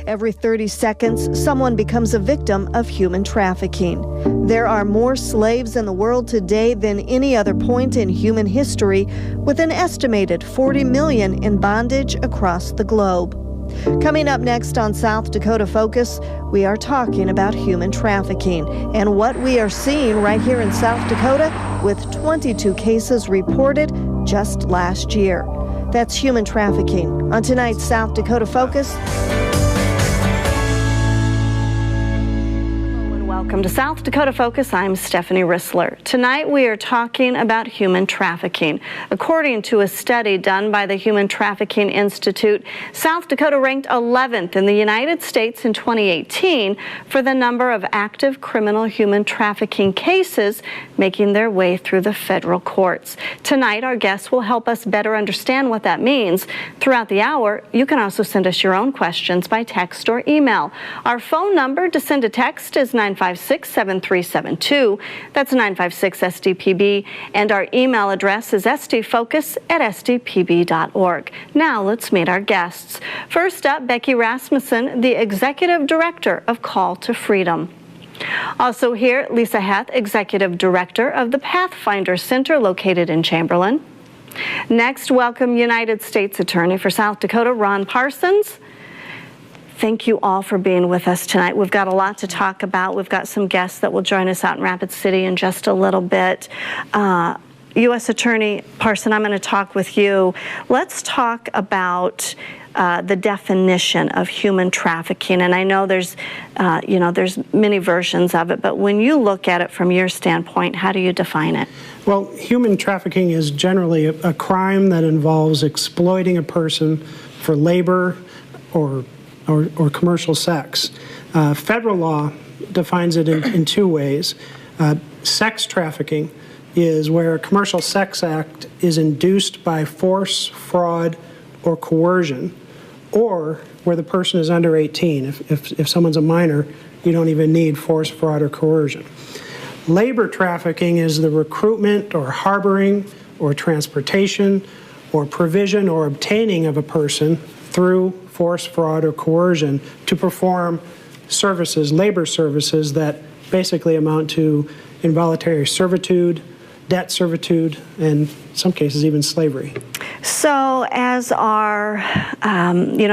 Every 30 seconds, someone becomes a victim of human trafficking. There are more slaves in the world today than any other point in human history, with an estimated 40 million in bondage across the globe. Coming up next on South Dakota Focus, we are talking about human trafficking and what we are seeing right here in South Dakota, with 22 cases reported just last year. That's human trafficking on tonight's South Dakota Focus. Welcome to South Dakota Focus. I'm Stephanie Rissler. Tonight we are talking about human trafficking. According to a study done by the Human Trafficking Institute, South Dakota ranked 11th in the United States in 2018 for the number of active criminal human trafficking cases making their way through the federal courts. Tonight our guests will help us better understand what that means. Throughout the hour, you can also send us your own questions by text or email. Our phone number to send a text is 956-7372. That's 956-SDPB. And our email address is sdfocus@sdpb.org. Now let's meet our guests. First up, Becky Rasmussen, the Executive Director of Call to Freedom. Also here, Lisa Heth, Executive Director of the Pathfinder Center located in Chamberlain. Next, welcome United States Attorney for South Dakota, Ron Parsons. Thank you all for being with us tonight. We've got a lot to talk about. We've got some guests that will join us out in Rapid City in just a little bit. U.S. Attorney Parson, I'm going to talk with you. Let's talk about the definition of human trafficking. And I know there's many versions of it, but when you look at it from your standpoint, how do you define it? Well, human trafficking is generally a crime that involves exploiting a person for labor or commercial sex. Federal law defines it in two ways. Sex trafficking is where a commercial sex act is induced by force, fraud, or coercion, or where the person is under 18. If someone's a minor, you don't even need force, fraud, or coercion. Labor trafficking is the recruitment or harboring or transportation or provision or obtaining of a person through force, fraud, or coercion to perform services, labor services that basically amount to involuntary servitude, debt servitude, and in some cases even slavery. So as our,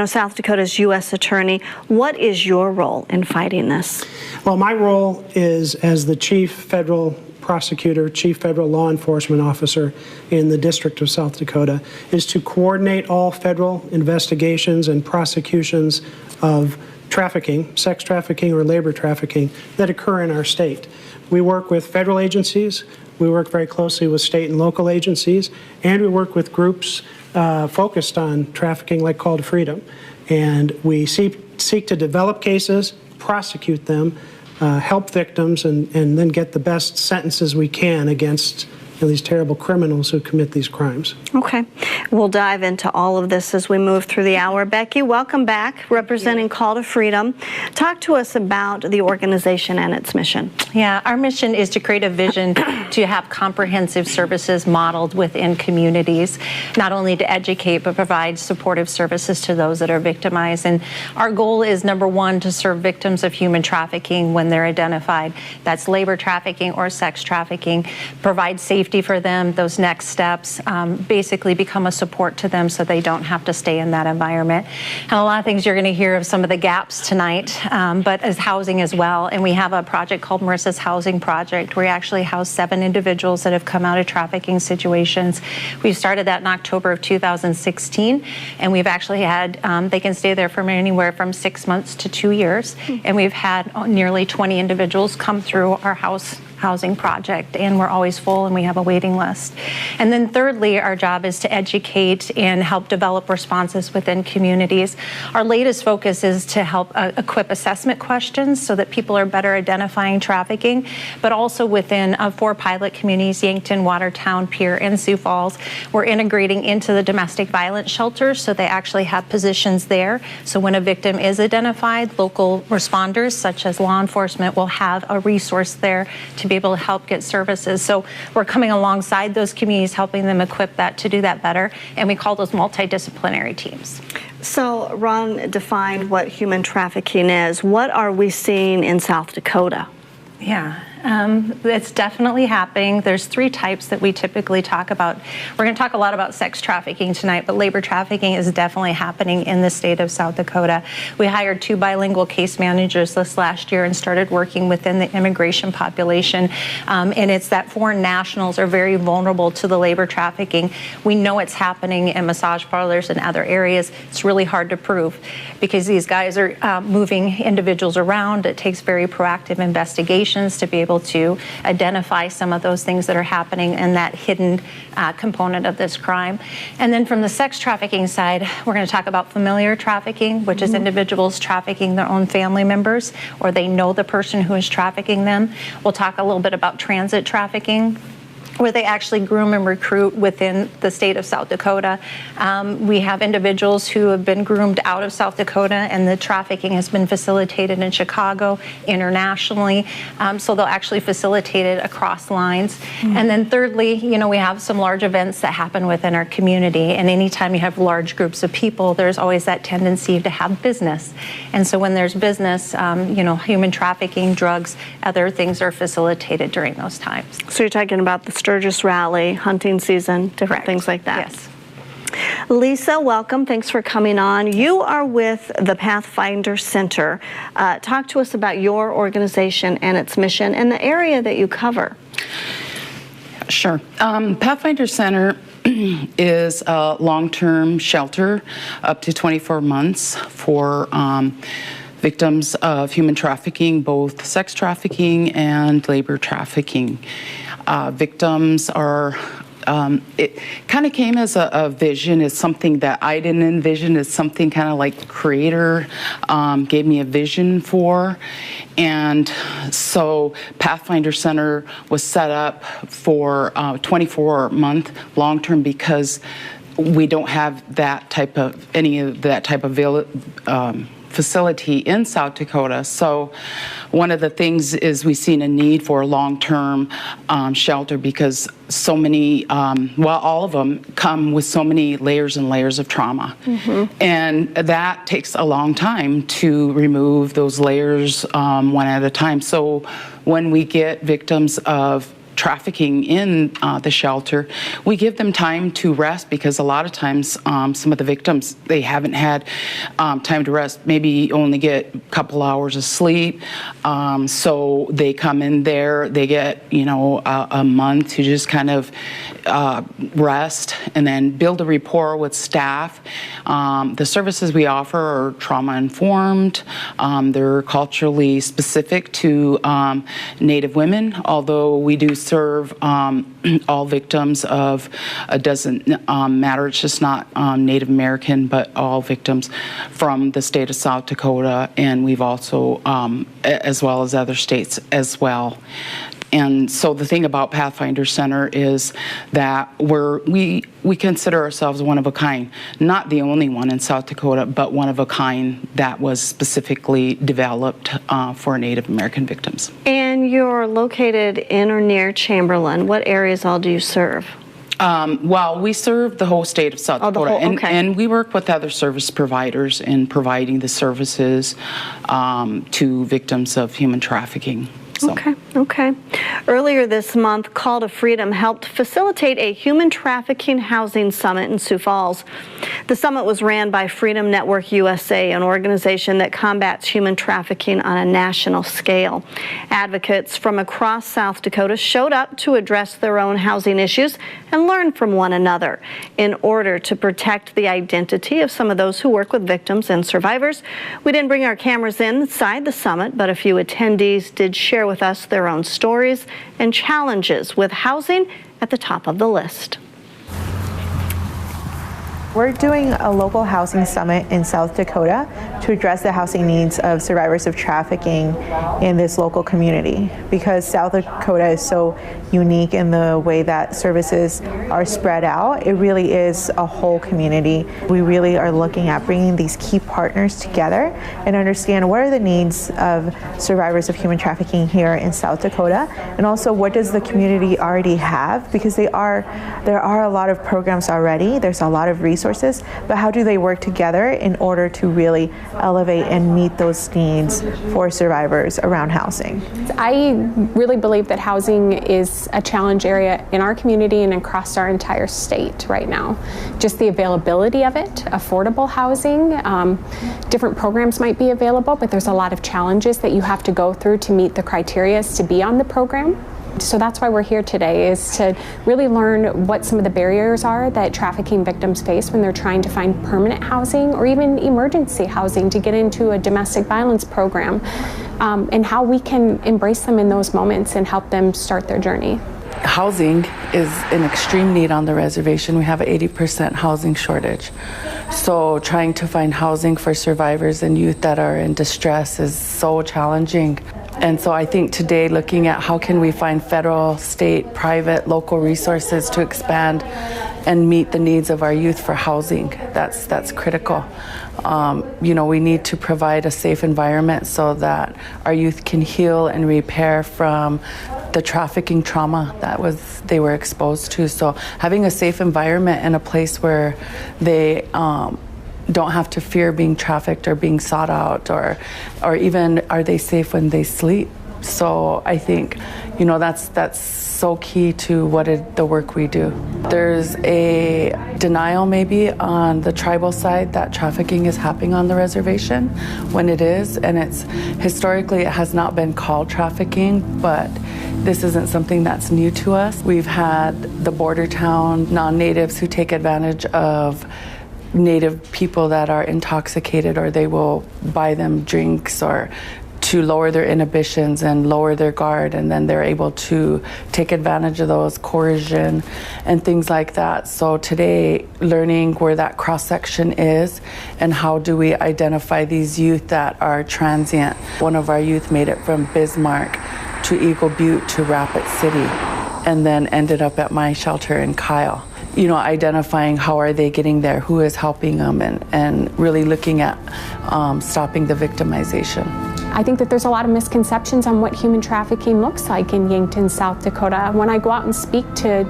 South Dakota's U.S. Attorney, what is your role in fighting this? Well, my role is as the Chief Federal Prosecutor, Chief Federal Law Enforcement Officer in the District of South Dakota, is to coordinate all federal investigations and prosecutions of trafficking, sex trafficking or labor trafficking that occur in our state. We work with federal agencies, we work very closely with state and local agencies, and we work with groups focused on trafficking like Call to Freedom. And we seek to develop cases, prosecute them, help victims, and then get the best sentences we can against these terrible criminals who commit these crimes. Okay. We'll dive into all of this as we move through the hour. Becky, welcome back, representing Call to Freedom. Talk to us about the organization and its mission. Yeah, our mission is to create a vision to have comprehensive services modeled within communities, not only to educate, but provide supportive services to those that are victimized. And our goal is, number one, to serve victims of human trafficking when they're identified. That's labor trafficking or sex trafficking. Provide safety for them, those next steps, basically become a support to them so they don't have to stay in that environment. And a lot of things you're going to hear of some of the gaps tonight, but as housing as well. And we have a project called Marissa's Housing Project, where we actually house 7 individuals that have come out of trafficking situations. We started that in October of 2016, and we've actually had, they can stay there for anywhere from 6 months to 2 years. And we've had nearly 20 individuals come through our housing project, and we're always full and we have a waiting list. And then thirdly, our job is to educate and help develop responses within communities. Our latest focus is to help equip assessment questions so that people are better identifying trafficking, but also within 4 pilot communities, Yankton, Watertown, Pierre, and Sioux Falls. We're integrating into the domestic violence shelters, so they actually have positions there. So when a victim is identified, local responders such as law enforcement will have a resource there to be able to help get services. So we're coming alongside those communities, helping them equip that to do that better, and we call those multidisciplinary teams. So Ron defined what human trafficking is. What are we seeing in South Dakota? Yeah. It's definitely happening. There's 3 types that we typically talk about. We're going to talk a lot about sex trafficking tonight, but labor trafficking is definitely happening in the state of South Dakota. We hired 2 bilingual case managers this last year and started working within the immigration population. And it's that foreign nationals are very vulnerable to the labor trafficking. We know it's happening in massage parlors and other areas. It's really hard to prove because these guys are moving individuals around. It takes very proactive investigations to be able to identify some of those things that are happening and that hidden component of this crime. And then from the sex trafficking side, we're going to talk about familiar trafficking, which is individuals trafficking their own family members, or they know the person who is trafficking them. We'll talk a little bit about transit trafficking, where they actually groom and recruit within the state of South Dakota. We have individuals who have been groomed out of South Dakota, and the trafficking has been facilitated in Chicago, internationally. So they'll actually facilitate it across lines. And then thirdly, we have some large events that happen within our community. And anytime you have large groups of people, there's always that tendency to have business. And so when there's business, human trafficking, drugs, other things are facilitated during those times. So you're talking about the Sturgis Rally, hunting season, different things like that. Yes. Lisa, welcome. Thanks for coming on. You are with the Pathfinder Center. Talk to us about your organization and its mission and the area that you cover. Sure. Pathfinder Center is a long-term shelter up to 24 months for victims of human trafficking, both sex trafficking and labor trafficking. Victims are, it kind of came as a vision, as something that I didn't envision, as something kind of like the creator gave me a vision for. And so Pathfinder Center was set up for 24-month long-term because we don't have that type of, any of that type of facility in South Dakota. So one of the things is we've seen a need for a long-term shelter because so many, all of them come with so many layers and layers of trauma. And that takes a long time to remove those layers one at a time. So when we get victims of trafficking in the shelter, we give them time to rest because a lot of times some of the victims, they haven't had time to rest, maybe only get a couple hours of sleep. So they come in there, they get, a month to just kind of rest and then build a rapport with staff. The services we offer are trauma-informed. They're culturally specific to Native women, although we do serve all victims of, it doesn't matter, it's just not Native American, but all victims from the state of South Dakota, and we've also, as well as other states as well. And so the thing about Pathfinder Center is that we consider ourselves one of a kind, not the only one in South Dakota, but one of a kind that was specifically developed for Native American victims. And you're located in or near Chamberlain. What areas all do you serve? Well, we serve the whole state of South Dakota, and we work with other service providers in providing the services to victims of human trafficking. So. Okay. Earlier this month, Call to Freedom helped facilitate a human trafficking housing summit in Sioux Falls. The summit was ran by Freedom Network USA, an organization that combats human trafficking on a national scale. Advocates from across South Dakota showed up to address their own housing issues and learn from one another. In order to protect the identity of some of those who work with victims and survivors, we didn't bring our cameras inside the summit, but a few attendees did share with us their own stories and challenges, with housing at the top of the list. We're doing a local housing summit in South Dakota to address the housing needs of survivors of trafficking in this local community, because South Dakota is so unique in the way that services are spread out. It really is a whole community. We really are looking at bringing these key partners together and understand what are the needs of survivors of human trafficking here in South Dakota, and also what does the community already have, because there are a lot of programs already, there's a lot of resources, but how do they work together in order to really elevate and meet those needs for survivors around housing? I really believe that housing is a challenge area in our community and across our entire state right now. Just the availability of it, affordable housing, different programs might be available, but there's a lot of challenges that you have to go through to meet the criteria to be on the program. So that's why we're here today, is to really learn what some of the barriers are that trafficking victims face when they're trying to find permanent housing or even emergency housing to get into a domestic violence program, and how we can embrace them in those moments and help them start their journey. Housing is an extreme need on the reservation. We have an 80% housing shortage. So trying to find housing for survivors and youth that are in distress is so challenging. And so I think today, looking at how can we find federal, state, private, local resources to expand and meet the needs of our youth for housing, that's critical. We need to provide a safe environment so that our youth can heal and repair from the trafficking trauma they were exposed to. So having a safe environment and a place where they don't have to fear being trafficked or being sought out, or even are they safe when they sleep. So I think, that's so key to the work we do. There's a denial maybe on the tribal side that trafficking is happening on the reservation when it is, and historically it has not been called trafficking, but this isn't something that's new to us. We've had the border town non-natives who take advantage of Native people that are intoxicated, or they will buy them drinks or to lower their inhibitions and lower their guard, and then they're able to take advantage of those, coercion and things like that. So today, learning where that cross-section is and how do we identify these youth that are transient. One of our youth made it from Bismarck to Eagle Butte to Rapid City and then ended up at my shelter in Kyle. Identifying how are they getting there, who is helping them, and really looking at stopping the victimization. I think that there's a lot of misconceptions on what human trafficking looks like in Yankton, South Dakota. When I go out and speak to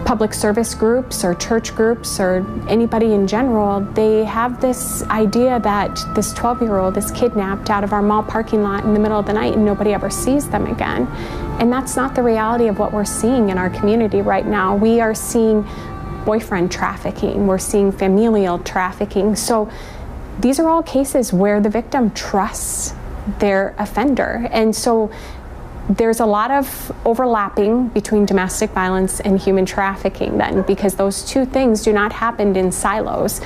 public service groups or church groups or anybody in general, they have this idea that this 12-year-old is kidnapped out of our mall parking lot in the middle of the night and nobody ever sees them again. And that's not the reality of what we're seeing in our community right now. We are seeing boyfriend trafficking, we're seeing familial trafficking. So these are all cases where the victim trusts their offender. And so there's a lot of overlapping between domestic violence and human trafficking then, because those two things do not happen in silos.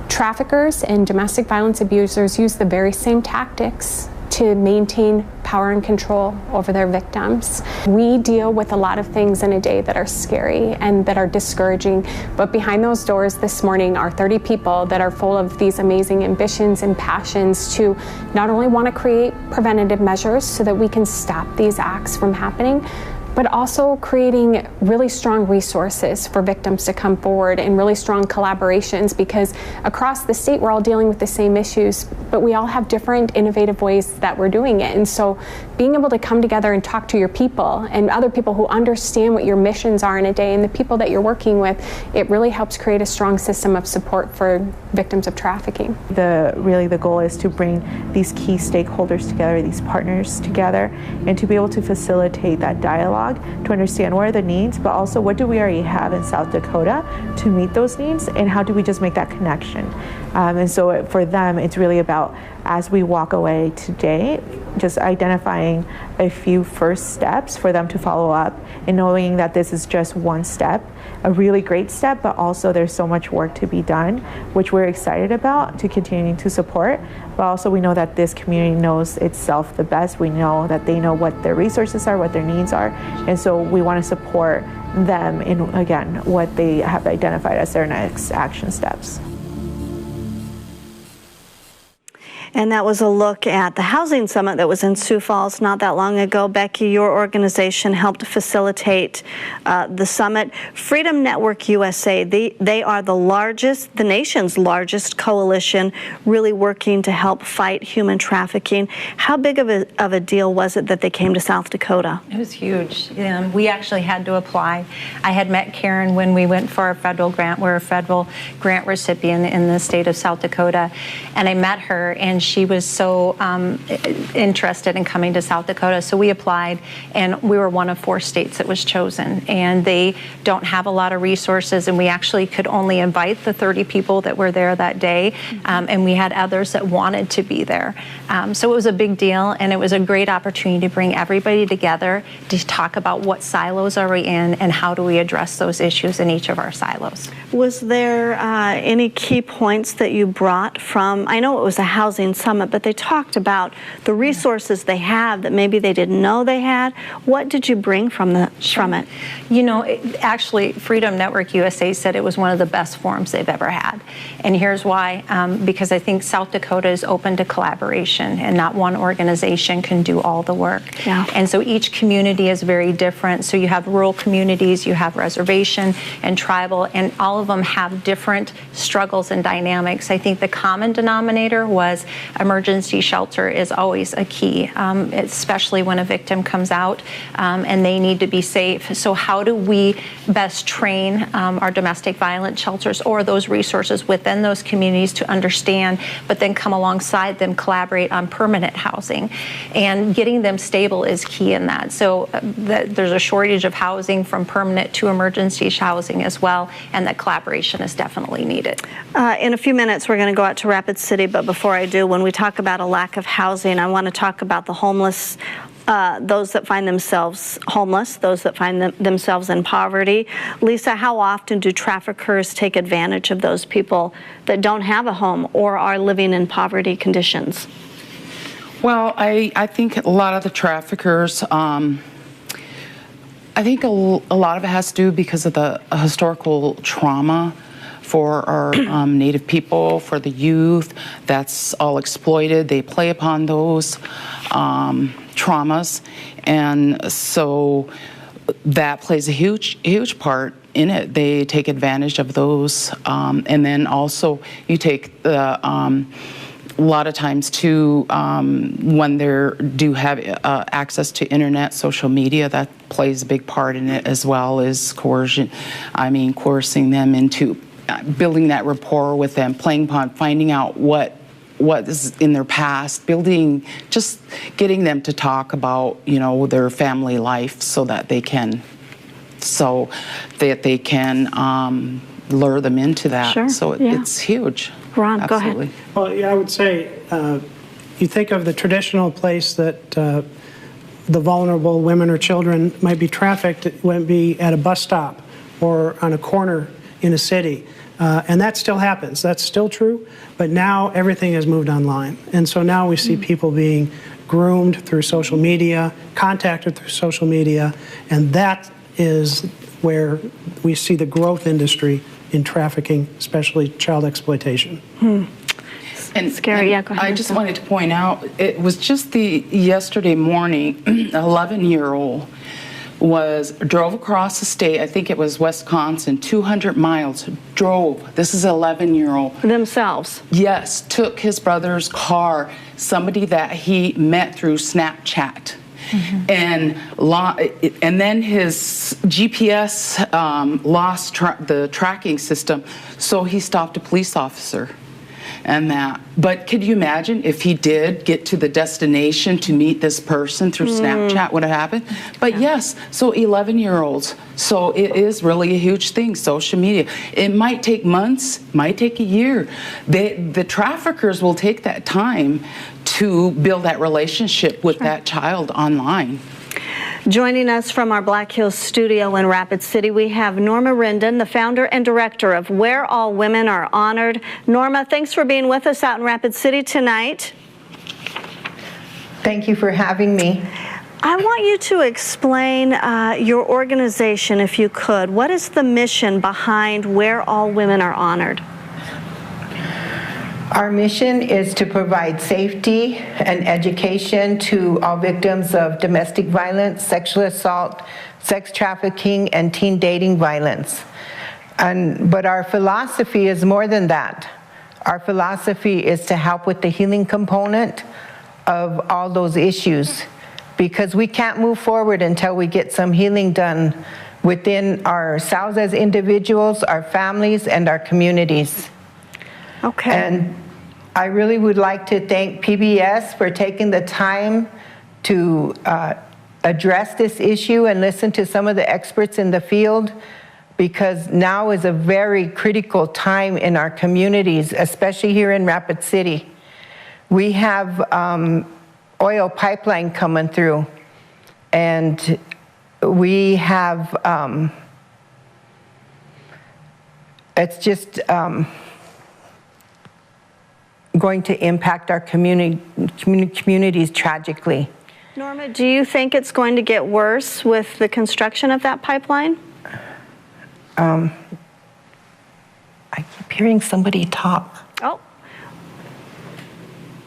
Traffickers and domestic violence abusers use the very same tactics to maintain power and control over their victims. We deal with a lot of things in a day that are scary and that are discouraging, but behind those doors this morning are 30 people that are full of these amazing ambitions and passions to not only want to create preventative measures so that we can stop these acts from happening, but also creating really strong resources for victims to come forward and really strong collaborations, because across the state we're all dealing with the same issues, but we all have different innovative ways that we're doing it. And so being able to come together and talk to your people and other people who understand what your missions are in a day and the people that you're working with, it really helps create a strong system of support for victims of trafficking. The goal is to bring these key stakeholders together, these partners together, and to be able to facilitate that dialogue to understand what are the needs, but also what do we already have in South Dakota to meet those needs, and how do we just make that connection. And so for them, it's really about, as we walk away today, just identifying a few first steps for them to follow up, and knowing that this is just one step, a really great step, but also there's so much work to be done, which we're excited about to continue to support. But also we know that this community knows itself the best. We know that they know what their resources are, what their needs are, and so we want to support them in, again, what they have identified as their next action steps. And that was a look at the housing summit that was in Sioux Falls not that long ago. Becky, your organization helped facilitate the summit. Freedom Network USA, they are the nation's largest coalition really working to help fight human trafficking. How big of a deal was it that they came to South Dakota? It was huge. We actually had to apply. I had met Karen when we went for our federal grant. We're a federal grant recipient in the state of South Dakota. And I met her, and she was so interested in coming to South Dakota. So we applied, and we were one of 4 states that was chosen. And they don't have a lot of resources, and we actually could only invite the 30 people that were there that day. And we had others that wanted to be there. So it was a big deal, and it was a great opportunity to bring everybody together to talk about what silos are we in and how do we address those issues in each of our silos. Was there any key points that you brought from, I know it was a housing summit, but they talked about the resources they have that maybe they didn't know they had. What did you bring from it? You know, actually, Freedom Network USA said it was one of the best forums they've ever had. And here's why, because I think South Dakota is open to collaboration, and not one organization can do all the work. Yeah. And so each community is very different. So you have rural communities, you have reservation and tribal, and all of them have different struggles and dynamics. I think the common denominator was emergency shelter is always a key, especially when a victim comes out and they need to be safe. So how do we best train our domestic violence shelters or those resources within those communities to understand, but then come alongside them, collaborate on permanent housing, and getting them stable is key in that. So there's a shortage of housing from permanent to emergency housing as well, and that collaboration is definitely needed. In a few minutes, we're going to go out to Rapid City, but before I do, when we talk about a lack of housing, I want to talk about the homeless, those that find themselves homeless, those that find themselves in poverty. Lisa, how often do traffickers take advantage of those people that don't have a home or are living in poverty conditions? Well, I think a lot of the traffickers, I think a lot of it has to do because of the historical trauma for our Native people, for the youth. That's all exploited. They play upon those traumas, and so that plays a huge part in it. They take advantage of those, and then also you take the a lot of times too, when they do have access to internet, social media, that plays a big part in it as well as coercion. I mean, coercing them into building that rapport with them, playing upon finding out what is in their past, just getting them to talk about, you know, their family life so that they can lure them into that. Sure, so yeah. It's huge. Ron, Absolutely. go ahead. Well, yeah, I would say you think of the traditional place that the vulnerable women or children might be trafficked. It might be at a bus stop or on a corner in a city. And that still happens. That's still true. But now everything has moved online. And so now we see people being groomed through social media, contacted through social media, and that is where we see the growth industry in trafficking, especially child exploitation. And Scary, yeah, go ahead. I just wanted to point out, it was just yesterday morning, an 11-year-old drove across the state, I think it was Wisconsin, 200 miles, drove. This is an 11-year-old. Themselves? Yes, took his brother's car, somebody that he met through Snapchat. Mm-hmm. And then his GPS lost the tracking system, so he stopped a police officer. And that. But could you imagine if he did get to the destination to meet this person through Snapchat, what would have happened? But yes, so 11-year-olds. So it is really a huge thing, social media. It might take months, might take a year. The traffickers will take that time to build that relationship with that child online. Joining us from our Black Hills studio in Rapid City, we have Norma Rendon, the founder and director of Where All Women Are Honored. Norma, thanks for being with us out in Rapid City tonight. Thank you for having me. I want you to explain your organization, if you could. What is the mission behind Where All Women Are Honored? Our mission is to provide safety and education to all victims of domestic violence, sexual assault, sex trafficking, and teen dating violence. But our philosophy is more than that. Our philosophy is to help with the healing component of all those issues, because we can't move forward until we get some healing done within ourselves as individuals, our families, and our communities. Okay. And I really would like to thank PBS for taking the time to address this issue and listen to some of the experts in the field, because now is a very critical time in our communities, especially here in Rapid City. We have oil pipeline coming through, and we have, it's just going to impact our communities tragically. Norma, do you think it's going to get worse with the construction of that pipeline? I keep hearing somebody talk. Oh.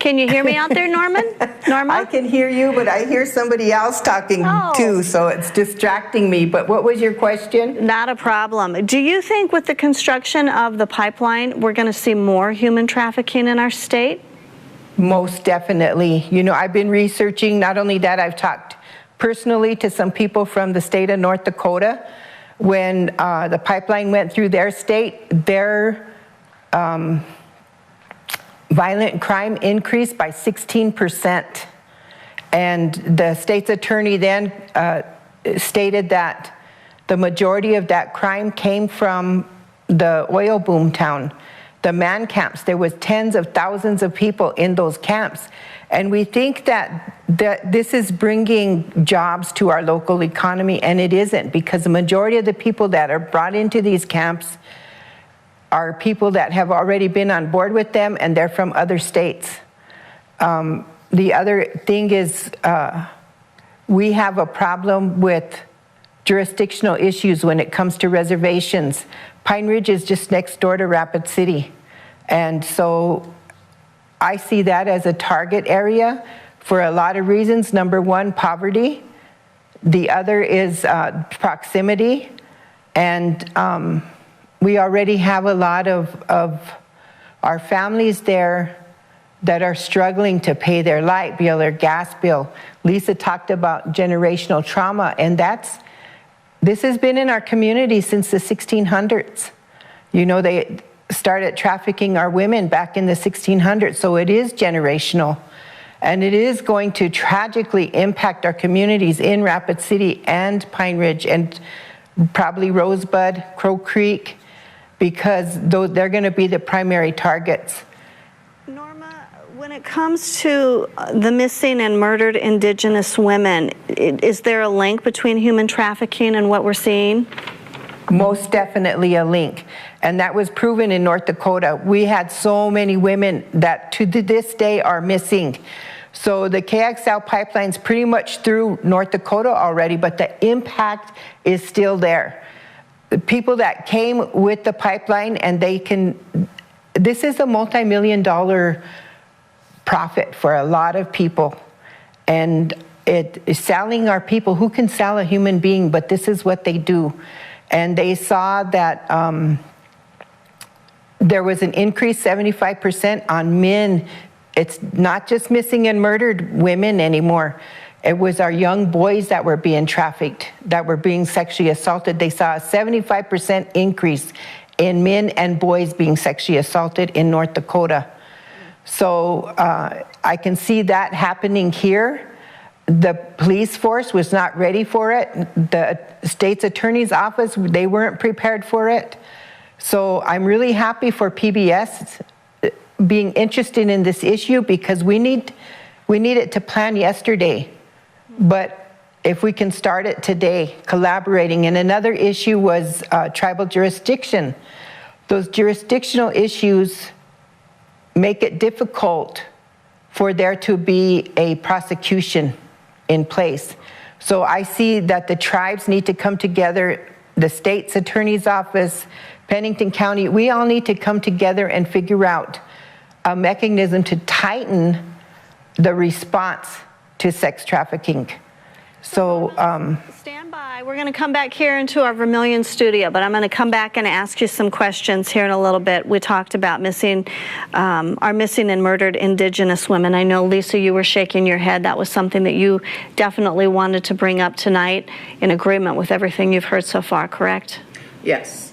Can you hear me out there, Norma? I can hear you, but I hear somebody else talking too, so it's distracting me. But what was your question? Not a problem. Do you think with the construction of the pipeline, we're going to see more human trafficking in our state? Most definitely. You know, I've been researching. Not only that, I've talked personally to some people from the state of North Dakota. When the pipeline went through their state, their violent crime increased by 16%. And the state's attorney then stated that the majority of that crime came from the oil boom town, the man camps. There was tens of thousands of people in those camps. And we think that this is bringing jobs to our local economy, and it isn't, because the majority of the people that are brought into these camps are people that have already been on board with them, and they're from other states. The other thing is we have a problem with jurisdictional issues when it comes to reservations. Pine Ridge is just next door to Rapid City, and so I see that as a target area for a lot of reasons. Number one, poverty. The other is proximity, and we already have a lot of our families there that are struggling to pay their light bill, their gas bill. Lisa talked about generational trauma, and this has been in our community since the 1600s. You know, they started trafficking our women back in the 1600s, so it is generational. And it is going to tragically impact our communities in Rapid City and Pine Ridge and probably Rosebud, Crow Creek, because they're going to be the primary targets. Norma, when it comes to the missing and murdered Indigenous women, is there a link between human trafficking and what we're seeing? Most definitely a link. And that was proven in North Dakota. We had so many women that to this day are missing. So the KXL pipeline's pretty much through North Dakota already, but the impact is still there. The people that came with the pipeline, and this is a multi-million-dollar profit for a lot of people. And it is selling our people. Who can sell a human being? But this is what they do. And they saw that there was an increase 75% on men. It's not just missing and murdered women anymore. It was our young boys that were being trafficked, that were being sexually assaulted. They saw a 75% increase in men and boys being sexually assaulted in North Dakota. So I can see that happening here. The police force was not ready for it. The state's attorney's office, they weren't prepared for it. So I'm really happy for PBS being interested in this issue, because we need it to plan yesterday. But if we can start it today, collaborating. And another issue was tribal jurisdiction. Those jurisdictional issues make it difficult for there to be a prosecution in place. So I see that the tribes need to come together, the state's attorney's office, Pennington County, we all need to come together and figure out a mechanism to tighten the response to sex trafficking. So stand by. We're going to come back here into our Vermilion studio, but I'm going to come back and ask you some questions here in a little bit. We talked about our missing and murdered Indigenous women. I know, Lisa, you were shaking your head. That was something that you definitely wanted to bring up tonight in agreement with everything you've heard so far, correct? Yes.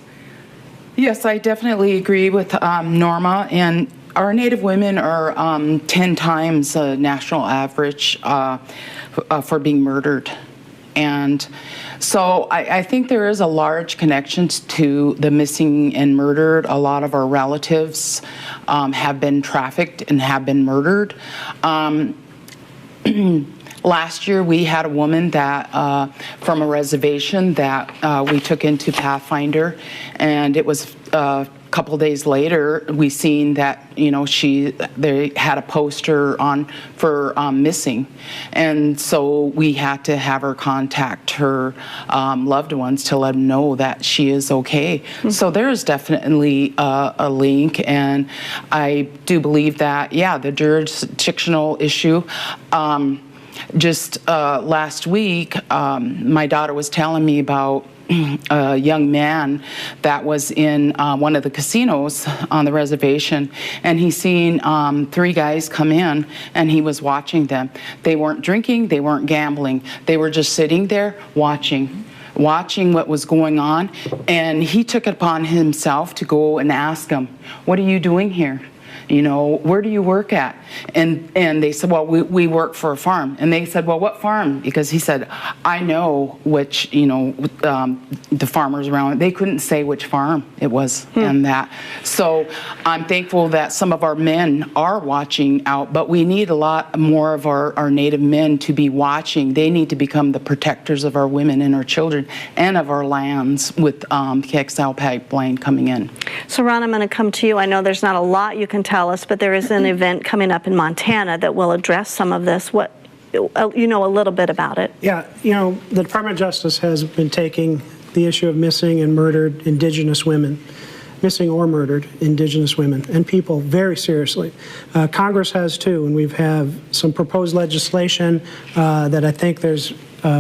Yes, I definitely agree with Norma, and our Native women are 10 times the national average for being murdered. And so I think there is a large connection to the missing and murdered. A lot of our relatives have been trafficked and have been murdered. Last year, we had a woman that from a reservation that we took into Pathfinder, and it was a couple of days later we seen that they had a poster on for missing, and so we had to have her contact her loved ones to let them know that she is okay. Mm-hmm. So there is definitely a link, and I do believe that the jurisdictional issue. Just last week, my daughter was telling me about a young man that was in one of the casinos on the reservation, and he seen 3 guys come in, and he was watching them. They weren't drinking, they weren't gambling, they were just sitting there watching what was going on, and he took it upon himself to go and ask them, "What are you doing here? Where do you work at?" And they said, "Well, we work for a farm." And they said, "Well, what farm?" Because he said, "I know which, the farmers around." They couldn't say which farm it was and that. So I'm thankful that some of our men are watching out, but we need a lot more of our Native men to be watching. They need to become the protectors of our women and our children and of our lands with KXL pipeline coming in. So Ron, I'm going to come to you. I know there's not a lot you can tell us, but there is an event coming up in Montana that will address some of this. What, a little bit about it. Yeah, the Department of Justice has been taking the issue of missing and murdered Indigenous women, missing or murdered Indigenous women and people very seriously. Congress has too, and we've have some proposed legislation that I think there's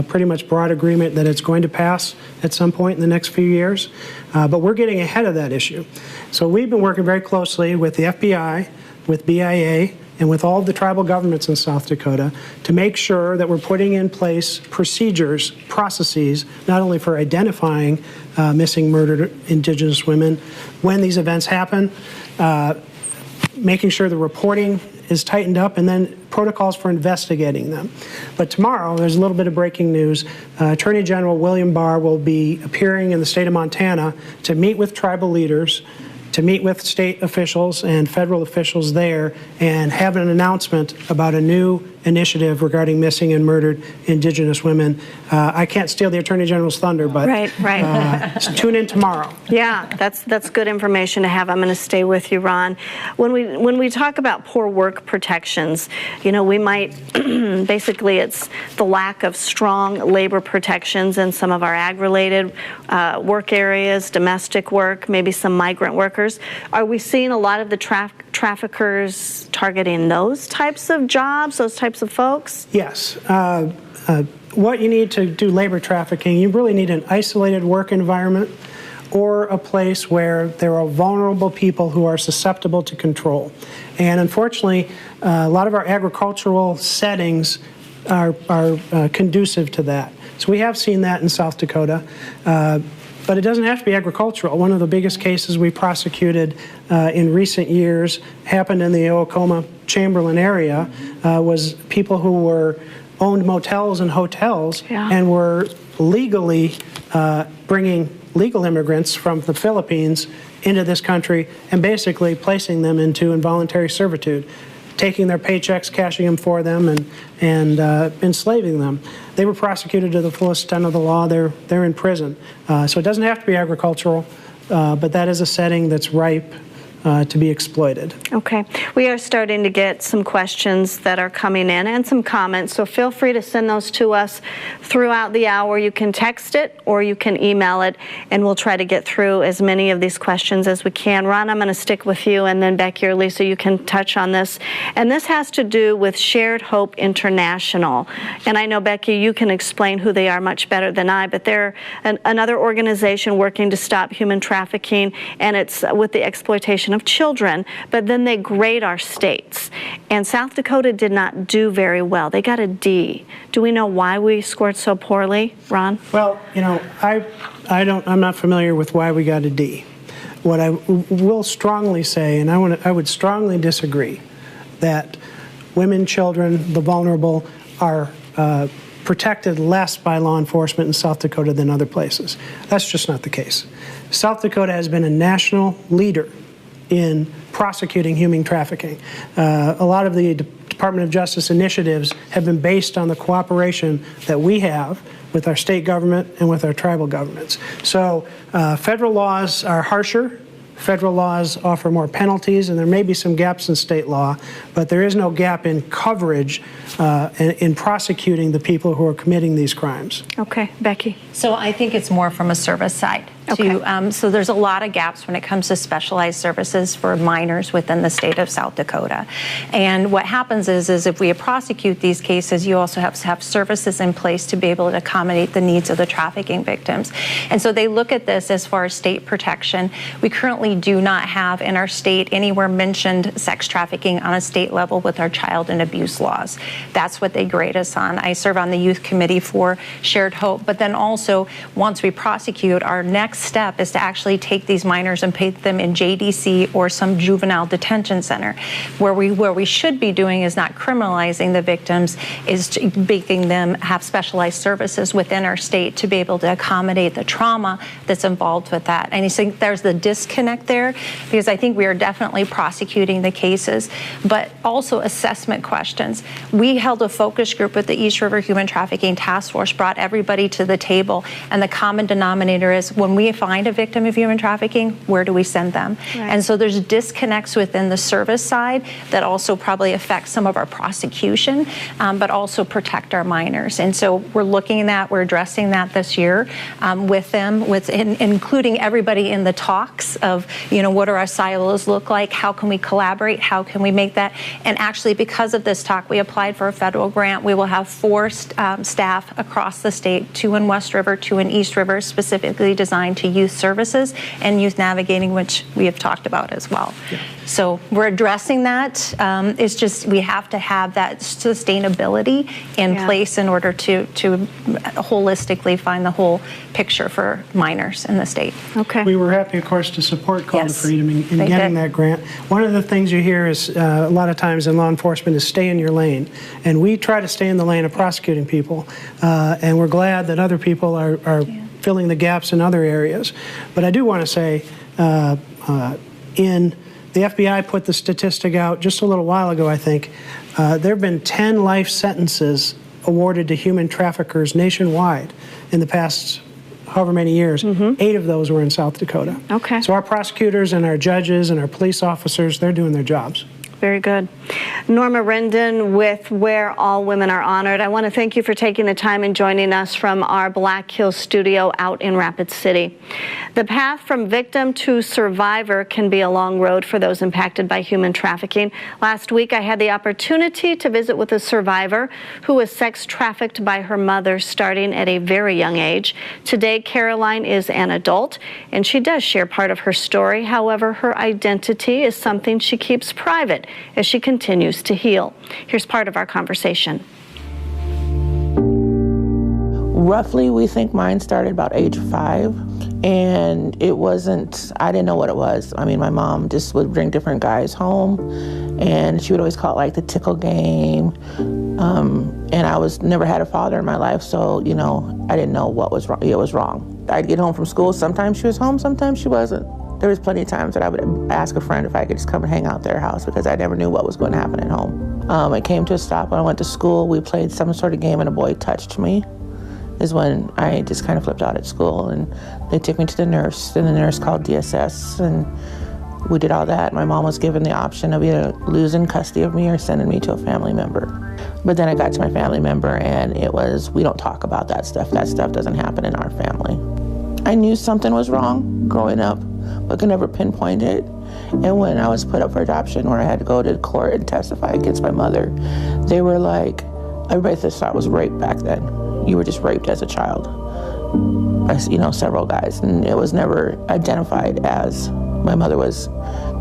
pretty much broad agreement that it's going to pass at some point in the next few years. But we're getting ahead of that issue. So we've been working very closely with the FBI, with BIA, and with all of the tribal governments in South Dakota to make sure that we're putting in place procedures, processes, not only for identifying missing, murdered Indigenous women when these events happen, making sure the reporting is tightened up, and then protocols for investigating them. But tomorrow, there's a little bit of breaking news. Attorney General William Barr will be appearing in the state of Montana to meet with tribal leaders, to meet with state officials and federal officials there, and have an announcement about a new initiative regarding missing and murdered Indigenous women. I can't steal the Attorney General's thunder, but right. Tune in tomorrow. Yeah, that's good information to have. I'm going to stay with you, Ron. When we talk about poor work protections, we might basically it's the lack of strong labor protections in some of our ag-related work areas, domestic work, maybe some migrant workers. Are we seeing a lot of the traffickers targeting those types of jobs, those types of folks? Yes. What you need to do labor trafficking, you really need an isolated work environment or a place where there are vulnerable people who are susceptible to control. And unfortunately, a lot of our agricultural settings are conducive to that. So we have seen that in South Dakota. But it doesn't have to be agricultural. One of the biggest cases we prosecuted in recent years happened in the Oklahoma-Chamberlain area, was people who owned motels and hotels and were legally bringing legal immigrants from the Philippines into this country and basically placing them into involuntary servitude, taking their paychecks, cashing them for them, and enslaving them. They were prosecuted to the fullest extent of the law. They're in prison. So it doesn't have to be agricultural, but that is a setting that's ripe to be exploited. Okay. We are starting to get some questions that are coming in and some comments, so feel free to send those to us throughout the hour. You can text it or you can email it, and we'll try to get through as many of these questions as we can. Ron, I'm going to stick with you, and then Becky or Lisa, you can touch on this. And this has to do with Shared Hope International. And I know, Becky, you can explain who they are much better than I, but they're another organization working to stop human trafficking, and it's with the exploitation of children, but then they grade our states. And South Dakota did not do very well. They got a D. Do we know why we scored so poorly, Ron? Well, you know, I'm not familiar with why we got a D. What I will strongly say, and I would strongly disagree, that women, children, the vulnerable are protected less by law enforcement in South Dakota than other places. That's just not the case. South Dakota has been a national leader in prosecuting human trafficking. A lot of the Department of Justice initiatives have been based on the cooperation that we have with our state government and with our tribal governments. So federal laws are harsher. Federal laws offer more penalties, and there may be some gaps in state law, but there is no gap in coverage in prosecuting the people who are committing these crimes. Okay, Becky. So I think it's more from a service side. Okay. So there's a lot of gaps when it comes to specialized services for minors within the state of South Dakota. And what happens is if we prosecute these cases, you also have to have services in place to be able to accommodate the needs of the trafficking victims. And so they look at this as far as state protection. We currently do not have in our state anywhere mentioned sex trafficking on a state level with our child and abuse laws. That's what they grade us on. I serve on the youth committee for Shared Hope, but then also once we prosecute, our next step is to actually take these minors and put them in JDC or some juvenile detention center. Where we should be doing is not criminalizing the victims, is making them have specialized services within our state to be able to accommodate the trauma that's involved with that. And you think there's the disconnect there, because I think we are definitely prosecuting the cases, but also assessment questions. We held a focus group with the East River Human Trafficking Task Force, brought everybody to the table, and the common denominator is when we find a victim of human trafficking, where do we send them? Right. And so there's disconnects within the service side that also probably affect some of our prosecution, but also protect our minors. And so we're looking at that, we're addressing that this year with them, including everybody in the talks of, you know, what do our silos look like? How can we collaborate? How can we make that? And actually, because of this talk, we applied for a federal grant. We will have 4 staff across the state, 2 in West River, 2 in East River, specifically designed to youth services and youth navigating, which we have talked about as well. Yeah. So we're addressing that. It's just we have to have that sustainability in place in order to holistically find the whole picture for minors in the state. Okay. We were happy, of course, to support Call to Freedom in getting that grant. One of the things you hear is a lot of times in law enforcement is stay in your lane. And we try to stay in the lane of prosecuting people. And we're glad that other people are filling the gaps in other areas. But I do want to say, the FBI put the statistic out just a little while ago, I think. There have been 10 life sentences awarded to human traffickers nationwide in the past however many years. 8 of those were in South Dakota. Okay. So our prosecutors and our judges and our police officers, they're doing their jobs. Very good. Norma Rendon with Where All Women Are Honored. I want to thank you for taking the time and joining us from our Black Hills studio out in Rapid City. The path from victim to survivor can be a long road for those impacted by human trafficking. Last week, I had the opportunity to visit with a survivor who was sex trafficked by her mother starting at a very young age. Today, Caroline is an adult, and she does share part of her story. However, her identity is something she keeps private as she continues to heal. Here's part of our conversation. Roughly, we think mine started about age 5, and it wasn't, I didn't know what it was. I mean, my mom just would bring different guys home, and she would always call it like the tickle game. And I never had a father in my life, so, you know, I didn't know what was wrong. It was wrong. I'd get home from school, sometimes she was home, sometimes she wasn't. There was plenty of times that I would ask a friend if I could just come and hang out at their house because I never knew what was going to happen at home. It came to a stop when I went to school. We played some sort of game and a boy touched me, is when I just kind of flipped out at school, and they took me to the nurse, and the nurse called DSS, and We did all that. My mom was given the option of either losing custody of me or sending me to a family member. But then I got to my family member and it was, we don't talk about that stuff. That stuff doesn't happen in our family. I knew something was wrong growing up, but could never pinpoint it. And when I was put up for adoption, where I had to go to court and testify against my mother, they were like, everybody thought it was rape back then. You were just raped as a child. Several guys, and it was never identified as my mother was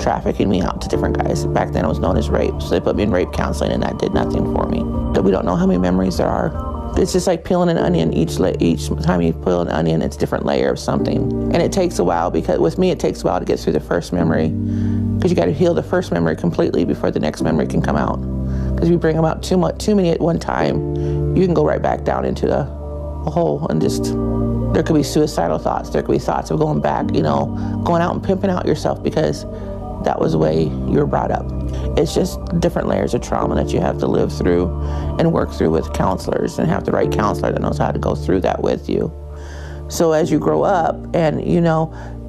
trafficking me out to different guys. Back then it was known as rape, so they put me in rape counseling and that did nothing for me. But we don't know how many memories there are. It's just like peeling an onion. Each time you peel an onion, it's a different layer of something. And it takes a while, because with me it takes a while to get through the first memory, because you got to heal the first memory completely before the next memory can come out. Because if you bring them out too many at one time, you can go right back down into a hole and just, there could be suicidal thoughts. There could be thoughts of going back, going out and pimping out yourself because that was the way you were brought up. It's just different layers of trauma that you have to live through and work through with counselors, and have the right counselor that knows how to go through that with you. So as you grow up and,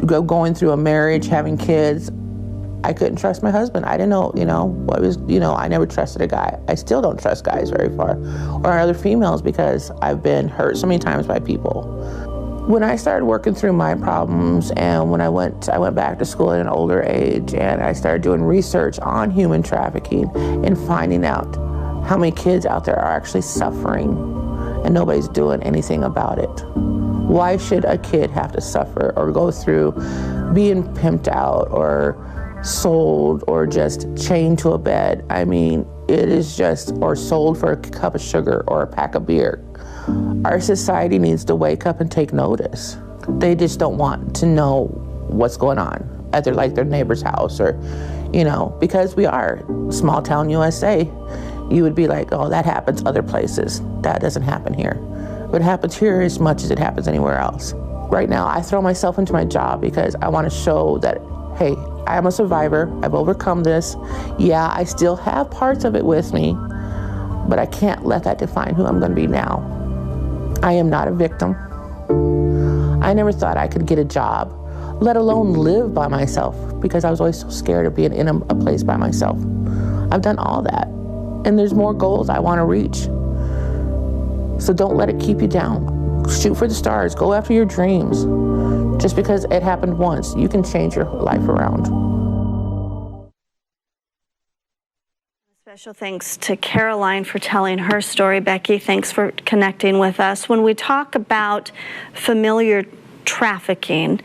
going through a marriage, having kids, I couldn't trust my husband. I didn't know, I never trusted a guy. I still don't trust guys very far, or other females, because I've been hurt so many times by people. When I started working through my problems, and when I went back to school at an older age, and I started doing research on human trafficking and finding out how many kids out there are actually suffering and nobody's doing anything about it. Why should a kid have to suffer or go through being pimped out or sold or just chained to a bed? I mean, it is just, or sold for a cup of sugar or a pack of beer. Our society needs to wake up and take notice. They just don't want to know what's going on at their neighbor's house, or, because we are small town USA. You would be like, oh, that happens other places. That doesn't happen here. What happens here as much as it happens anywhere else. Right now, I throw myself into my job because I want to show that, hey, I am a survivor. I've overcome this. Yeah, I still have parts of it with me, but I can't let that define who I'm going to be now. I am not a victim. I never thought I could get a job, let alone live by myself, because I was always so scared of being in a place by myself. I've done all that, and there's more goals I want to reach. So don't let it keep you down. Shoot for the stars. Go after your dreams. Just because it happened once, you can change your life around. Special thanks to Caroline for telling her story. Becky, thanks for connecting with us. When we talk about familiar trafficking,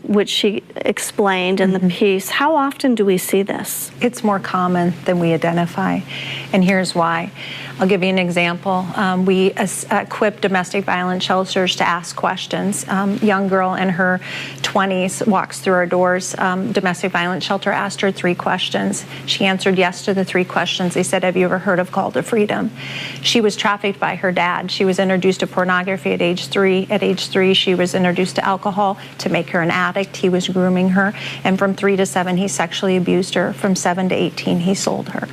which she explained in the piece, how often do we see this? It's more common than we identify, and here's why. I'll give you an example. We equip domestic violence shelters to ask questions. Young girl in her 20s walks through our doors. Domestic violence shelter asked her 3 questions. She answered yes to the 3 questions. They said, have you ever heard of Call to Freedom? She was trafficked by her dad. She was introduced to pornography at age 3. At age 3, she was introduced to alcohol to make her an addict. He was grooming her. And from 3 to 7, he sexually abused her. From 7 to 18, he sold her.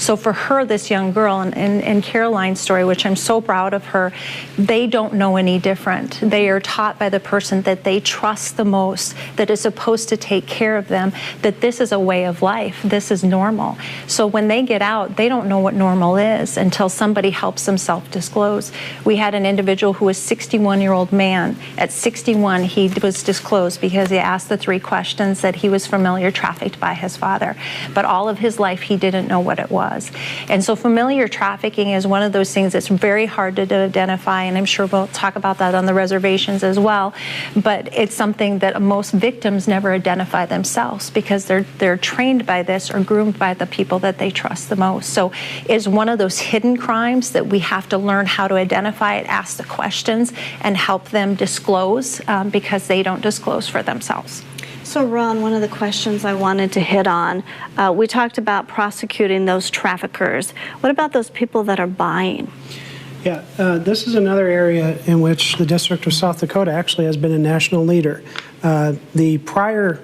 So for her, this young girl, and Caroline's story, which I'm so proud of her, they don't know any different. They are taught by the person that they trust the most, that is supposed to take care of them, that this is a way of life. This is normal. So when they get out, they don't know what normal is until somebody helps them self-disclose. We had an individual who was a 61-year-old man. At 61, he was disclosed because he asked the 3 questions that he was familiar trafficked by his father. But all of his life, he didn't know what it was. And so familiar trafficking is one of those things that's very hard to identify, and I'm sure we'll talk about that on the reservations as well. But it's something that most victims never identify themselves because they're trained by this or groomed by the people that they trust the most. So it's one of those hidden crimes that we have to learn how to identify it, ask the questions, and help them disclose because they don't disclose for themselves. So Ron, one of the questions I wanted to hit on, we talked about prosecuting those traffickers. What about those people that are buying? Yeah, this is another area in which the District of South Dakota actually has been a national leader. The prior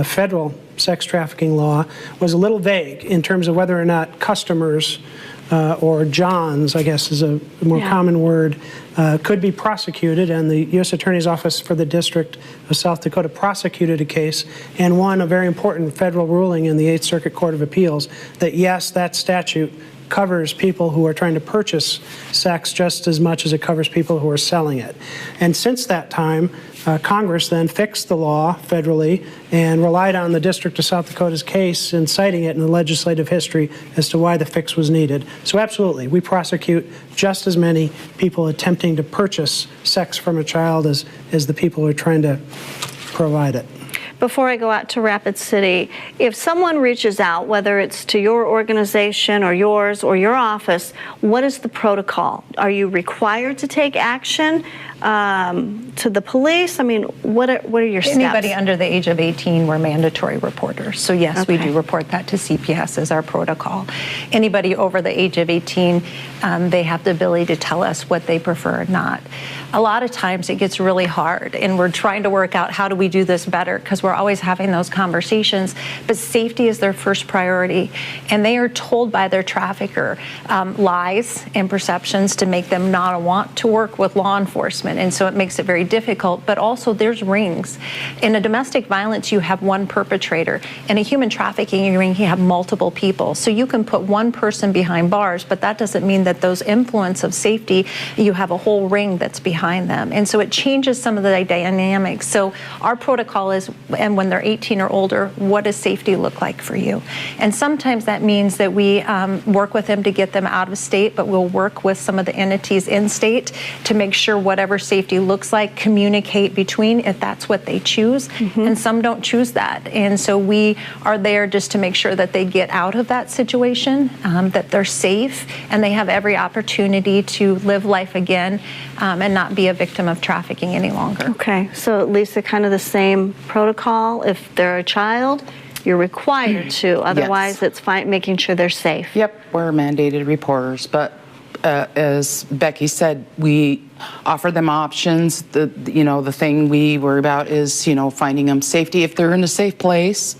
federal sex trafficking law was a little vague in terms of whether or not customers or Johns, I guess is a more common word, could be prosecuted, and the U.S. Attorney's Office for the District of South Dakota prosecuted a case and won a very important federal ruling in the 8th Circuit Court of Appeals that, yes, that statute covers people who are trying to purchase sex just as much as it covers people who are selling it. And since that time, Congress then fixed the law federally and relied on the District of South Dakota's case and citing it in the legislative history as to why the fix was needed. So absolutely, we prosecute just as many people attempting to purchase sex from a child as the people who are trying to provide it. Before I go out to Rapid City, if someone reaches out, whether it's to your organization or yours or your office, what is the protocol? Are you required to take action to the police? I mean, what are your steps? Anybody under the age of 18, we're mandatory reporters. So yes, we do report that to CPS as our protocol. Anybody over the age of 18, they have the ability to tell us what they prefer or not. A lot of times it gets really hard, and we're trying to work out how do we do this better, because we're always having those conversations, but safety is their first priority, and they are told by their trafficker lies and perceptions to make them not want to work with law enforcement, and so it makes it very difficult. But also there's rings. In a domestic violence, you have one perpetrator. In a human trafficking ring, you have multiple people. So you can put one person behind bars, but that doesn't mean that those influence of safety, you have a whole ring that's behind them. And so it changes some of the dynamics. So our protocol is, and when they're 18 or older, what does safety look like for you? And sometimes that means that we work with them to get them out of state, but we'll work with some of the entities in state to make sure whatever safety looks like, communicate between if that's what they choose. And some don't choose that. And so we are there just to make sure that they get out of that situation, that they're safe, and they have every opportunity to live life again and not be a victim of trafficking any longer. Okay, so Lisa, kind of the same protocol. If they're a child, you're required to. Otherwise, it's fine making sure they're safe. Yep, we're mandated reporters, but as Becky said, we offer them options. The thing we worry about is, finding them safety if they're in a safe place,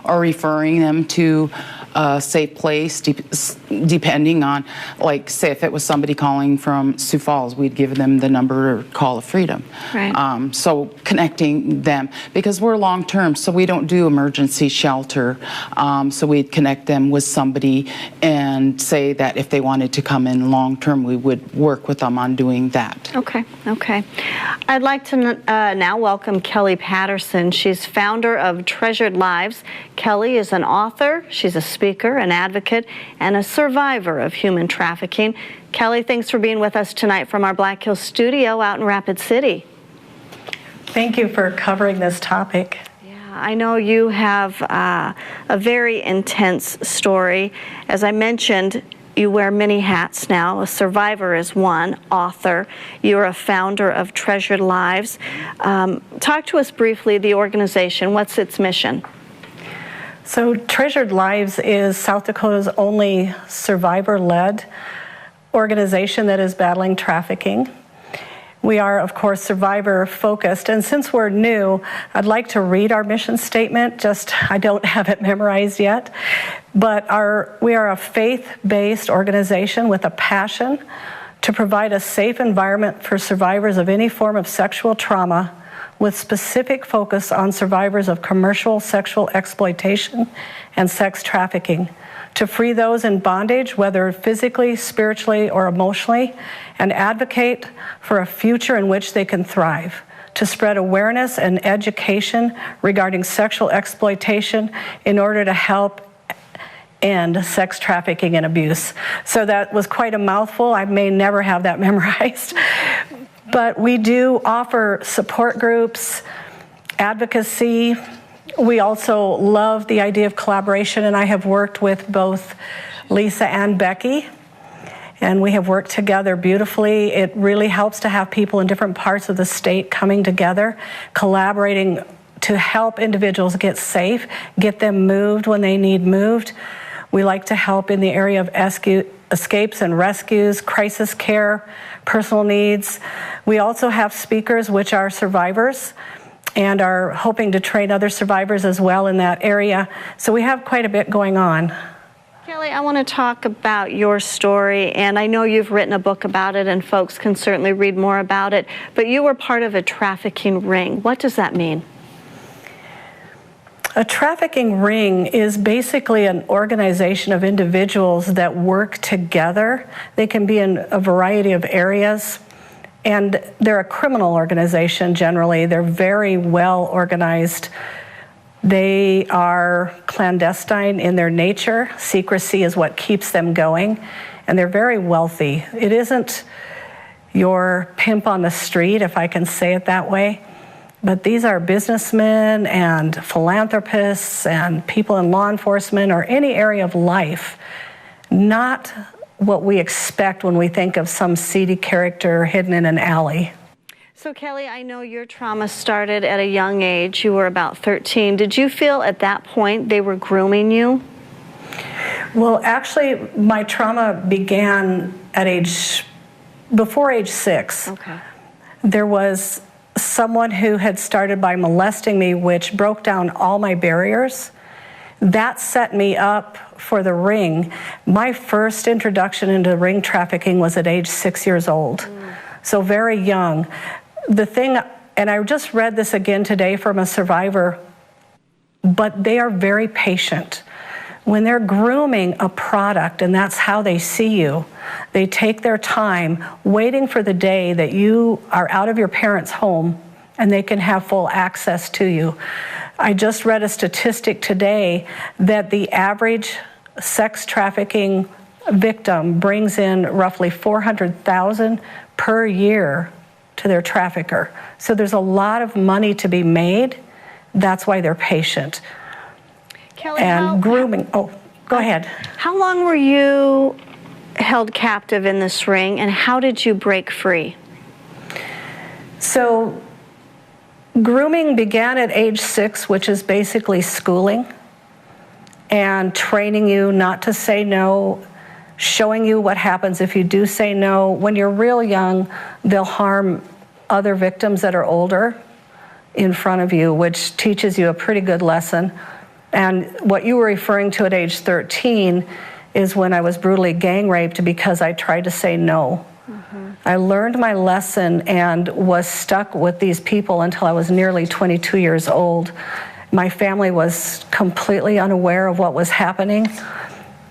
or referring them to a safe place, depending on, like, say if it was somebody calling from Sioux Falls, we'd give them the number or call of freedom. Right. So connecting them, because we're long-term, so we don't do emergency shelter. So we'd connect them with somebody and say that if they wanted to come in long-term, we would work with them on doing that. Okay. I'd like to now welcome Kelly Patterson. She's founder of Treasured Lives. Kelly is an author, she's a speaker, an advocate, and a survivor of human trafficking. Kelly, thanks for being with us tonight from our Black Hills studio out in Rapid City. Thank you for covering this topic. I know you have a very intense story. As I mentioned, you wear many hats now. A survivor is one, author. You're a founder of Treasured Lives. Talk to us briefly, the organization. What's its mission? So Treasured Lives is South Dakota's only survivor-led organization that is battling trafficking. We are, of course, survivor-focused, and since we're new, I'd like to read our mission statement. I don't have it memorized yet, but we are a faith-based organization with a passion to provide a safe environment for survivors of any form of sexual trauma, with specific focus on survivors of commercial sexual exploitation and sex trafficking, to free those in bondage, whether physically, spiritually, or emotionally, and advocate for a future in which they can thrive, to spread awareness and education regarding sexual exploitation in order to help end sex trafficking and abuse. So that was quite a mouthful. I may never have that memorized. But we do offer support groups, advocacy. We also love the idea of collaboration, and I have worked with both Lisa and Becky, and we have worked together beautifully. It really helps to have people in different parts of the state coming together, collaborating to help individuals get safe, get them moved when they need moved. We like to help in the area of escapes and rescues, crisis care, personal needs. We also have speakers which are survivors and are hoping to train other survivors as well in that area. So we have quite a bit going on. Kelly, I want to talk about your story, and I know you've written a book about it, and folks can certainly read more about it, but you were part of a trafficking ring. What does that mean? A trafficking ring is basically an organization of individuals that work together. They can be in a variety of areas, and they're a criminal organization generally. They're very well organized. They are clandestine in their nature. Secrecy is what keeps them going, and they're very wealthy. It isn't your pimp on the street, if I can say it that way, but these are businessmen and philanthropists and people in law enforcement or any area of life, not what we expect when we think of some seedy character hidden in an alley. So Kelly, I know your trauma started at a young age. You were about 13. Did you feel at that point they were grooming you? Well, actually, my trauma began at before age 6. Okay. There was someone who had started by molesting me, which broke down all my barriers. That set me up for the ring. My first introduction into ring trafficking was at age 6 years old, so very young. The thing, and I just read this again today from a survivor, but they are very patient. When they're grooming a product, and that's how they see you, they take their time waiting for the day that you are out of your parents' home and they can have full access to you. I just read a statistic today that the average sex trafficking victim brings in roughly $400,000 per year to their trafficker. So there's a lot of money to be made. That's why they're patient. Kelly, And grooming, oh, go ahead. How long were you held captive in this ring, and how did you break free? So grooming began at age 6, which is basically schooling and training you not to say no, showing you what happens if you do say no. When you're real young, they'll harm other victims that are older in front of you, which teaches you a pretty good lesson. And what you were referring to at age 13 is when I was brutally gang raped because I tried to say no. I learned my lesson and was stuck with these people until I was nearly 22 years old. My family was completely unaware of what was happening.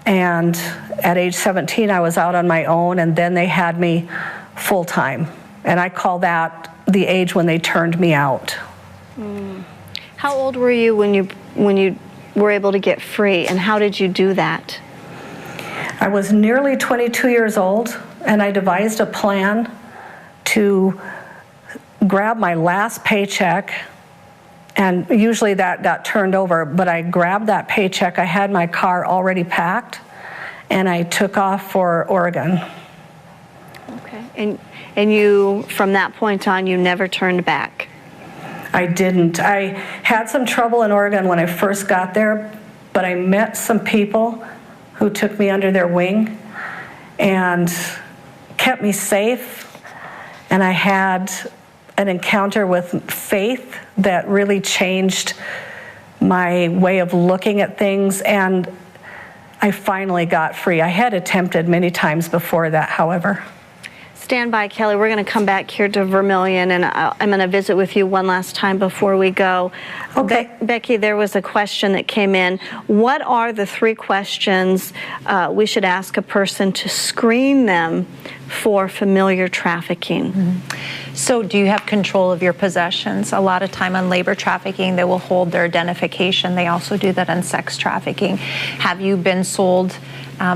And at age 17, I was out on my own, and then they had me full-time. And I call that the age when they turned me out. How old were you when you were able to get free, and how did you do that? I was nearly 22 years old, and I devised a plan to grab my last paycheck, and usually that got turned over, but I grabbed that paycheck. I had my car already packed, and I took off for Oregon. Okay, and you, from that point on, you never turned back? I didn't. I had some trouble in Oregon when I first got there, but I met some people who took me under their wing and kept me safe. And I had an encounter with faith that really changed my way of looking at things, and I finally got free. I had attempted many times before that, however. Stand by, Kelly. We're going to come back here to Vermilion, and I'm going to visit with you one last time before we go. Okay. Becky, there was a question that came in. What are the 3 questions we should ask a person to screen them for familiar trafficking? So do you have control of your possessions? A lot of time on labor trafficking, they will hold their identification. They also do that on sex trafficking. Have you been sold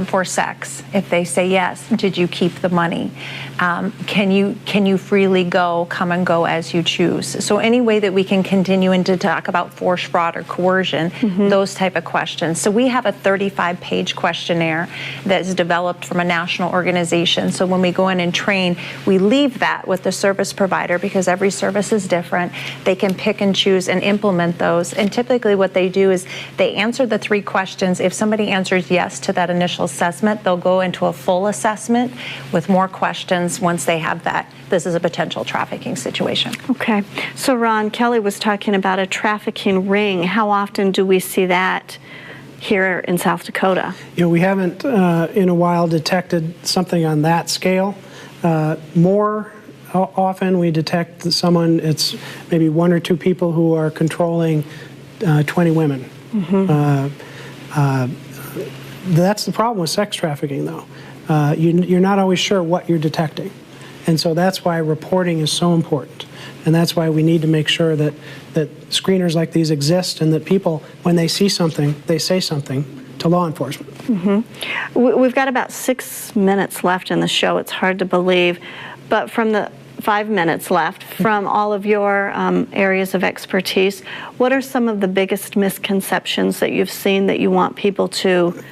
for sex? If they say yes, did you keep the money? Can you freely come and go as you choose? So any way that we can continue and to talk about force, fraud, or coercion, those type of questions. So we have a 35-page questionnaire that is developed from a national organization. So when we go in and train, we leave that with the service provider because every service is different. They can pick and choose and implement those. And typically what they do is they answer the 3 questions. If somebody answers yes to that initial assessment, they'll go into a full assessment with more questions once they have that. This is a potential trafficking situation. Okay. So Ron, Kelly was talking about a trafficking ring. How often do we see that here in South Dakota? You know, we haven't in a while detected something on that scale. More often we detect someone, it's maybe 1 or 2 people who are controlling 20 women. That's the problem with sex trafficking, though. You're not always sure what you're detecting. And so that's why reporting is so important. And that's why we need to make sure that screeners like these exist and that people, when they see something, they say something to law enforcement. We've got about 6 minutes left in the show. It's hard to believe. But from the 5 minutes left, from all of your areas of expertise, what are some of the biggest misconceptions that you've seen that you want people to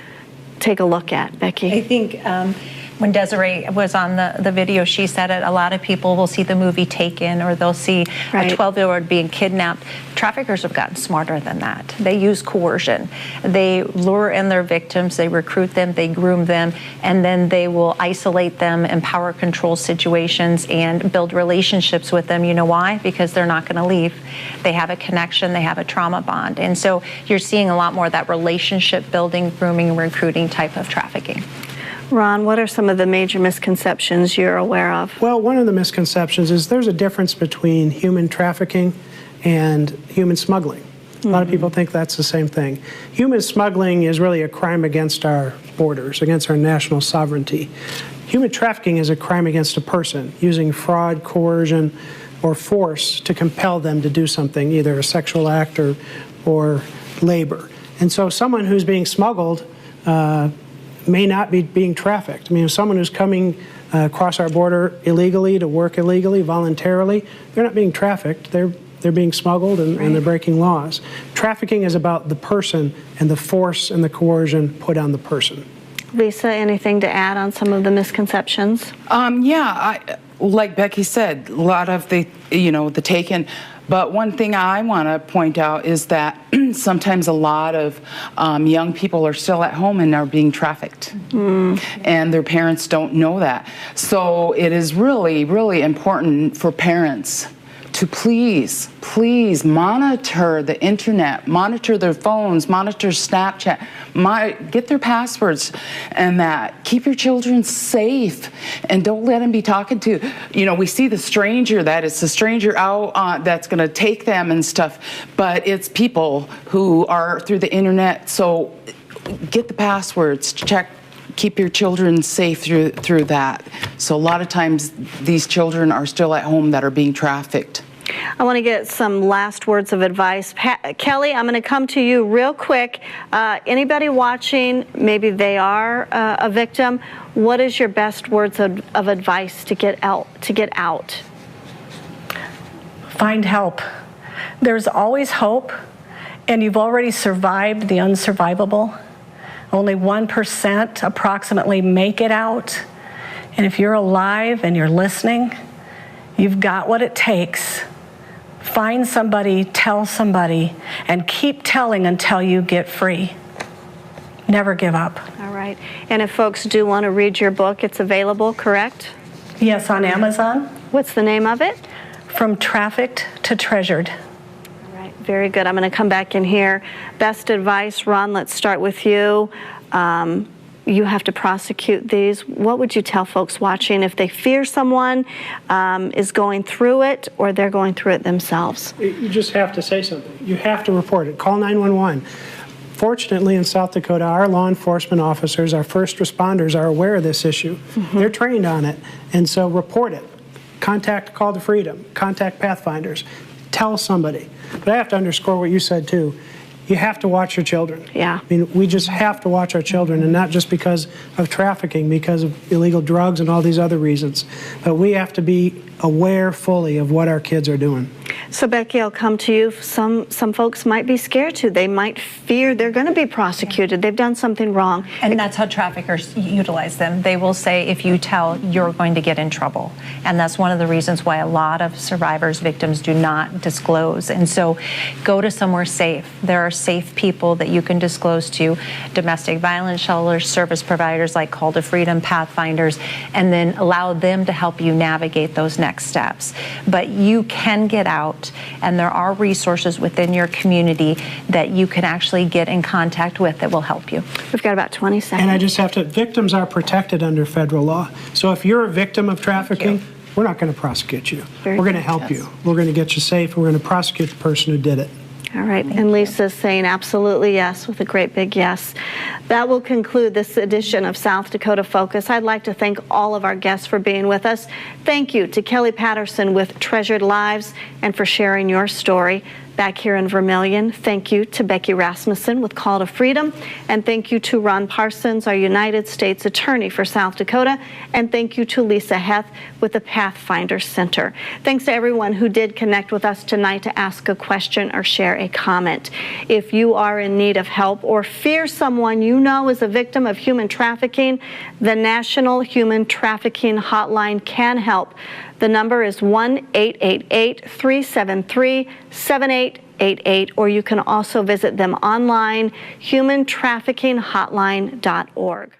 take a look at, Becky? I think when Desiree was on the video, she said it, a lot of people will see the movie Taken, or they'll see a 12-year-old being kidnapped. Traffickers have gotten smarter than that. They use coercion. They lure in their victims, they recruit them, they groom them, and then they will isolate them in power control situations and build relationships with them. You know why? Because they're not going to leave. They have a connection, they have a trauma bond. And so you're seeing a lot more of that relationship building, grooming, recruiting type of trafficking. Ron, what are some of the major misconceptions you're aware of? Well, one of the misconceptions is there's a difference between human trafficking and human smuggling. A lot of people think that's the same thing. Human smuggling is really a crime against our borders, against our national sovereignty. Human trafficking is a crime against a person, using fraud, coercion, or force to compel them to do something, either a sexual act or labor. And so someone who's being smuggled may not be being trafficked. I mean, if someone who's coming across our border illegally to work illegally, voluntarily, they're not being trafficked. They're being smuggled and they're breaking laws. Trafficking is about the person and the force and the coercion put on the person. Lisa, anything to add on some of the misconceptions? Like Becky said, a lot of the Taken. But one thing I want to point out is that sometimes a lot of young people are still at home and are being trafficked. And their parents don't know that. So it is really, really important for parents to please monitor the internet, monitor their phones, monitor Snapchat, get their passwords, and that. Keep your children safe and don't let them be talking to, we see the stranger, that it's the stranger out that's going to take them and stuff, but it's people who are through the internet. So get the passwords, check. Keep your children safe through that. So a lot of times these children are still at home that are being trafficked. I want to get some last words of advice. Kelly, I'm going to come to you real quick. Anybody watching, maybe they are a victim. What is your best words of advice to get out? Find help. There's always hope, and you've already survived the unsurvivable. Only 1% approximately make it out. And if you're alive and you're listening, you've got what it takes. Find somebody, tell somebody, and keep telling until you get free. Never give up. All right. And if folks do want to read your book, it's available, correct? Yes, on Amazon. What's the name of it? From Trafficked to Treasured. Very good. I'm going to come back in here. Best advice, Ron, let's start with you. You have to prosecute these. What would you tell folks watching if they fear someone is going through it or they're going through it themselves? You just have to say something. You have to report it. Call 911. Fortunately, in South Dakota, our law enforcement officers, our first responders are aware of this issue. They're trained on it. And so report it. Contact Call to Freedom. Contact Pathfinders. Tell somebody. But I have to underscore what you said, too. You have to watch your children. Yeah. I mean, we just have to watch our children, and not just because of trafficking, because of illegal drugs and all these other reasons. But we have to be aware fully of what our kids are doing. So, Becky, I'll come to you. Some folks might be scared too. They might fear they're going to be prosecuted. They've done something wrong. And that's how traffickers utilize them. They will say, if you tell, you're going to get in trouble. And that's one of the reasons why a lot of survivors, victims do not disclose. And so go to somewhere safe. There are safe people that you can disclose to, domestic violence shelters, service providers like Call to Freedom, Pathfinders, and then allow them to help you navigate those next steps. But you can get out. out, and there are resources within your community that you can actually get in contact with that will help you. We've got about 20 seconds. And I just have to, victims are protected under federal law. So if you're a victim of trafficking, we're not going to prosecute you. We're going to help you. We're going to get you safe. We're going to prosecute the person who did it. All right, and Lisa's saying absolutely yes with a great big yes. That will conclude this edition of South Dakota Focus. I'd like to thank all of our guests for being with us. Thank you to Kelly Patterson with Treasured Lives and for sharing your story. Back here in Vermilion, thank you to Becky Rasmussen with Call to Freedom, and thank you to Ron Parsons, our United States Attorney for South Dakota, and thank you to Lisa Heth with the Pathfinder Center. Thanks to everyone who did connect with us tonight to ask a question or share a comment. If you are in need of help or fear someone you know is a victim of human trafficking, the National Human Trafficking Hotline can help. The number is 1-888-373-7888, or you can also visit them online, humantraffickinghotline.org.